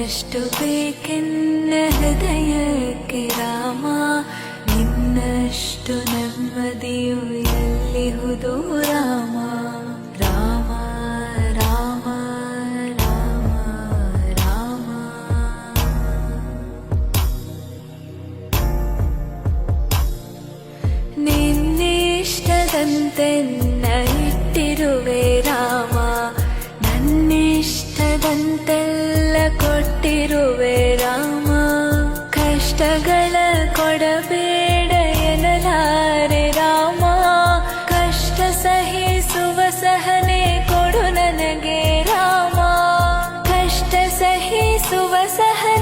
ಇನ್ನಷ್ಟು ಬೇಕೆನ್ನ ಹೃದಯಕ್ಕೆ ರಾಮ, ನಿನ್ನಷ್ಟು ನೆಮ್ಮದಿಯು ಎಲ್ಲಿಹುದು ರಾಮ. ರಾಮ ರಾಮ ರಾಮ ರಾಮ. ನಿನ್ನಿಷ್ಟದಂತೆನ್ನ ಇಟ್ಟಿರುವೆ ರಾಮ, ನನ್ನಿಷ್ಟದಂತೆಲ್ಲ ಕೊಟ್ಟಿರುವೆ ರಾಮ. ಕಷ್ಟಗಳ ಕೊಡಬೇಡ ಎನ್ನಲಾರೆ ರಾಮ, ಕಷ್ಟ ಸಹಿಸುವ ಸಹನೆ ಕೊಡು ನನಗೆ ರಾಮ, ಕಷ್ಟ ಸಹಿಸುವ ಸಹನೆ